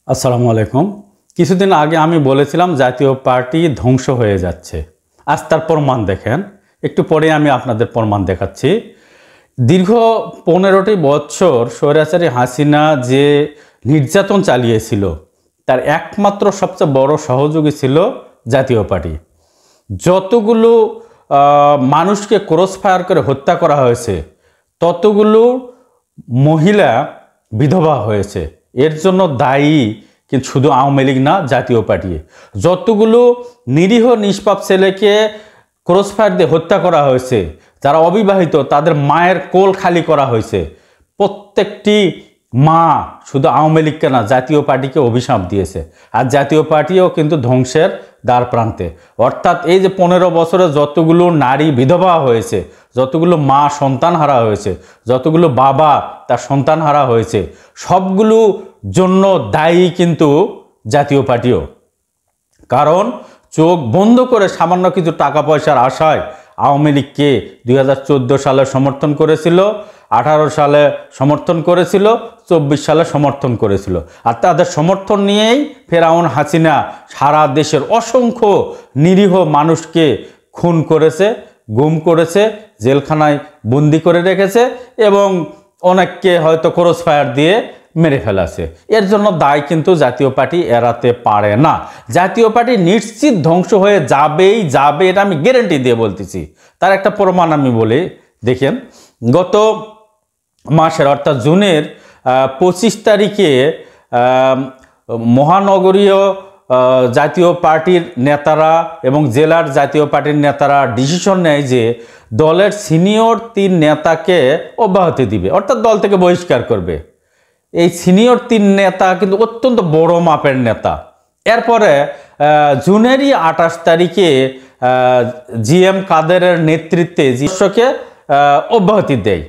আসসালামু আলাইকুম। কিছুদিন আগে আমি বলেছিলাম জাতীয় পার্টি ধ্বংস হয়ে যাচ্ছে। আজ তার প্রমাণ দেখেন। একটু পরে আমি আপনাদের প্রমাণ দেখাচ্ছি। দীর্ঘ 15টি বছর স্বৈরাচারী হাসিনা যে নির্যাতন চালিয়েছিল তার একমাত্র সবচেয়ে বড় সহযোগী ছিল জাতীয় পার্টি। যতগুলো মানুষকে ক্রস ফায়ার করে হত্যা করা হয়েছে, ততগুলো মহিলা বিধবা হয়েছে। এর জন্য দায়ী কিন্তু শুধু আওয়ামী লীগ না, জাতীয় পার্টি। যতগুলো নিরীহ নিষ্পাপ ছেলেকে ক্রস ফায়ার দিয়ে হত্যা করা হয়েছে, যারা অবিবাহিত তাদের মায়ের কোল খালি করা হয়েছে, প্রত্যেকটি মা শুধু আওয়ামী লীগকে না, জাতীয় পার্টিকে অভিশাপ দিয়েছে। আর জাতীয় পার্টিও কিন্তু ধ্বংসের দ্বার প্রান্তে। অর্থাৎ এই যে 15 বছরে যতগুলো নারী বিধবা হয়েছে, যতগুলো মা সন্তান হারা হয়েছে, যতগুলো বাবা তার সন্তান হারা হয়েছে, সবগুলো জন্য দায়ী কিন্তু জাতীয় পার্টিও। কারণ চোখ বন্ধ করে সামান্য কিছু টাকা পয়সার আশায় আওয়ামী লীগকে 2014 সালে সমর্থন করেছিল, 18 সালে সমর্থন করেছিল, 24 সালে সমর্থন করেছিল। আর তাদের সমর্থন নিয়েই ফেরাউন হাসিনা সারা দেশের অসংখ্য নিরীহ মানুষকে খুন করেছে, গুম করেছে, জেলখানায় বন্দি করে রেখেছে এবং অনেককে হয়তো ক্রস ফায়ার দিয়ে মেরে ফেলেছে। এর জন্য দায় কিন্তু জাতীয় পার্টি এড়াতে পারে না। জাতীয় পার্টি নিশ্চিত ধ্বংস হয়ে যাবেই যাবে, এটা আমি গ্যারান্টি দিয়ে বলতেছি। তার একটা প্রমাণ আমি বলি, দেখেন গত মাসের অর্থাৎ জুনের 25 তারিখে মহানগরীয় জাতীয় পার্টির নেতারা এবং জেলার জাতীয় পার্টির নেতারা ডিসিশন নেয় যে দলের সিনিয়র 3 নেতাকে অব্যাহতি দিবে, অর্থাৎ দল থেকে বহিষ্কার করবে। এই সিনিয়র 3 নেতা কিন্তু অত্যন্ত বড় মাপের নেতা। এরপরে জুনেরই 28 তারিখে জিএম কাদেরের নেতৃত্বে সদস্যকে অব্যাহতি দেয়।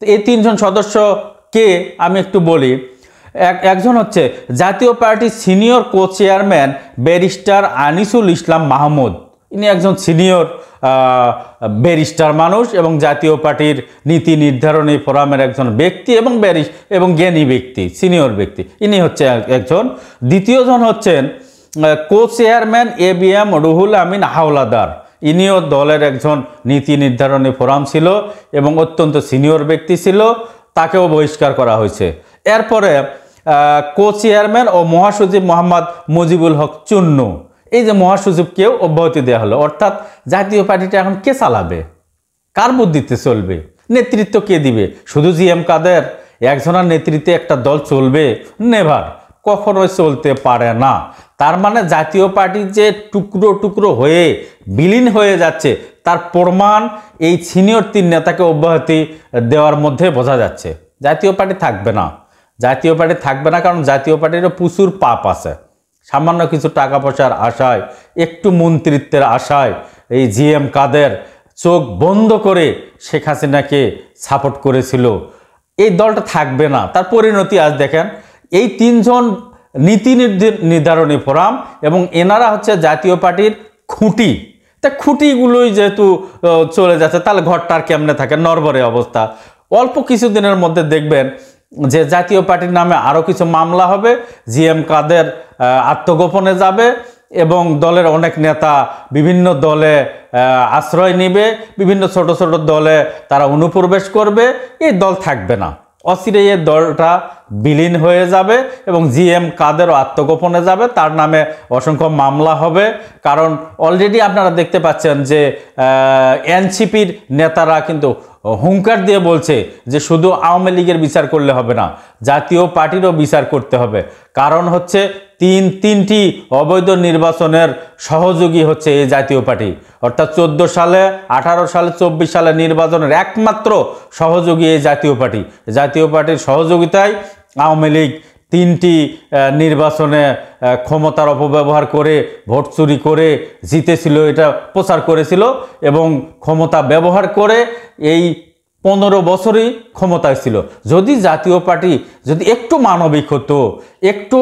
এই 3 জন সদস্যকে আমি একটু বলি। একজন হচ্ছে জাতীয় পার্টির senior co chairman barrister Anisul Islam Mahmud. ইনি একজন সিনিয়র ব্যারিস্টার মানুষ এবং জাতীয় পার্টির নীতি নির্ধারণী ফোরামের একজন ব্যক্তি এবং জ্ঞানী ব্যক্তি, সিনিয়র ব্যক্তি। ইনি হচ্ছে একজন। দ্বিতীয়জন হচ্ছেন co chairman ABM Ruhul Amin Howlader. ইনিও দলের একজন নীতি নির্ধারণী ফোরাম ছিল এবং অত্যন্ত সিনিয়র ব্যক্তি ছিল, তাকেও বহিষ্কার করা হয়েছে। এরপরে কো চেয়ারম্যান ও মহাসচিব মোহাম্মদ মুজিবুল হক চুন্নু, এই যে মহাসচিবকেও অব্যাহতি দেওয়া হলো। অর্থাৎ জাতীয় পার্টিটা এখন কে চালাবে? কার বুদ্ধিতে চলবে? নেতৃত্ব কে দিবে? শুধু জিএম কাদের একজনের নেতৃত্বে একটা দল চলবে? নেভার, কখনোই চলতে পারে না। তার মানে জাতীয় পার্টি যে টুকরো টুকরো হয়ে বিলীন হয়ে যাচ্ছে তার প্রমাণ এই সিনিয়র 3 নেতাকে অব্যাহতি দেওয়ার মধ্যে বোঝা যাচ্ছে। জাতীয় পার্টি থাকবে না, জাতীয় পার্টি থাকবে না, কারণ জাতীয় পার্টিরও প্রচুর পাপ আছে। সামান্য কিছু টাকা পয়সার আশায়, একটু মন্ত্রিত্বের আশায় এই জিএম কাদের চোখ বন্ধ করে শেখ হাসিনাকে সাপোর্ট করেছিল। এই দলটা থাকবে না। তার পরিণতি আজ দেখেন, এই 3 জন নীতি নির্ধারণী ফোরাম এবং এনারা হচ্ছে জাতীয় পার্টির খুঁটি। তা খুঁটিগুলোই যেহেতু চলে যাচ্ছে, তাহলে ঘরটার কেমনে থাকে? নড়বড়ে অবস্থা। অল্প কিছুদিনের মধ্যে দেখবেন যে জাতীয় পার্টির নামে আরও কিছু মামলা হবে, জিএম কাদের আত্মগোপনে যাবে এবং দলের অনেক নেতা বিভিন্ন দলে আশ্রয় নেবে, বিভিন্ন ছোট ছোট দলে তারা অনুপ্রবেশ করবে। এই দল থাকবে না, অচিরেই এই দলটা বিলীন হয়ে যাবে এবং জিএম কাদেরও আত্মগোপনে যাবে, তার নামে অসংখ্য মামলা হবে। কারণ অলরেডি আপনারা দেখতে পাচ্ছেন যে এনসিপির নেতারা কিন্তু হুঙ্কার দিয়ে বলছে যে শুধু আওয়ামী লীগের বিচার করলে হবে না, জাতীয় পার্টিরও বিচার করতে হবে। কারণ হচ্ছে তিনটি অবৈধ নির্বাচনের সহযোগী হচ্ছে এই জাতীয় পার্টি। অর্থাৎ 14 সালে, 18 সালে, 24 সালে নির্বাচনের একমাত্র সহযোগী এই জাতীয় পার্টি। জাতীয় পার্টির সহযোগিতায় আওয়ামী লীগ 3টি নির্বাচনে ক্ষমতার অপব্যবহার করে ভোট চুরি করে জিতেছিল, এটা প্রচার করেছিল এবং ক্ষমতা ব্যবহার করে এই 15 বছরই ক্ষমতায় ছিল। যদি জাতীয় পার্টি যদি একটু মানবিক হতো, একটু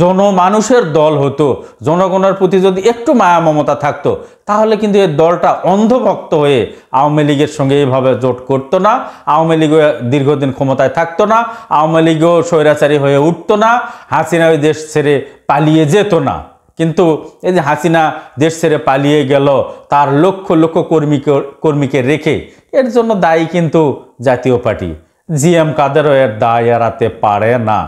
জনমানুষের দল হতো, জনগণের প্রতি যদি একটু মায়া মমতা থাকতো, তাহলে কিন্তু এই দলটা অন্ধভক্ত হয়ে আওয়ামী লীগের সঙ্গে এইভাবে জোট করতো না, আওয়ামী লীগও দীর্ঘদিন ক্ষমতায় থাকতো না, আওয়ামী লীগও স্বৈরাচারী হয়ে উঠতো না, হাসিনা ওই দেশ ছেড়ে পালিয়ে যেত না। কিন্তু এই যে হাসিনা দেশ ছেড়ে পালিয়ে গেল তার লক্ষ লক্ষ কর্মীকে রেখে, এর জন্য দায়ী কিন্তু জাতীয় পার্টি। জিএম কাদেরও এর দায় এড়াতে পারে না।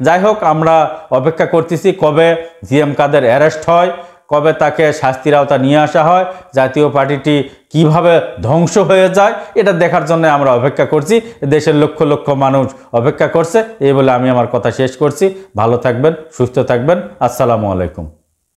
যাই হোক, আমরা অপেক্ষা করতেছি কবে জিএম কাদের অ্যারেস্ট হয়, কবে তাকে শাস্তির আওতা নিয়ে আসা হয়, জাতীয় পার্টিটি কিভাবে ধ্বংস হয়ে যায়, এটা দেখার জন্য আমরা অপেক্ষা করছি। দেশের লক্ষ লক্ষ মানুষ অপেক্ষা করছে। এই বলে আমি আমার কথা শেষ করছি। ভালো থাকবেন, সুস্থ থাকবেন। আসসালামু আলাইকুম।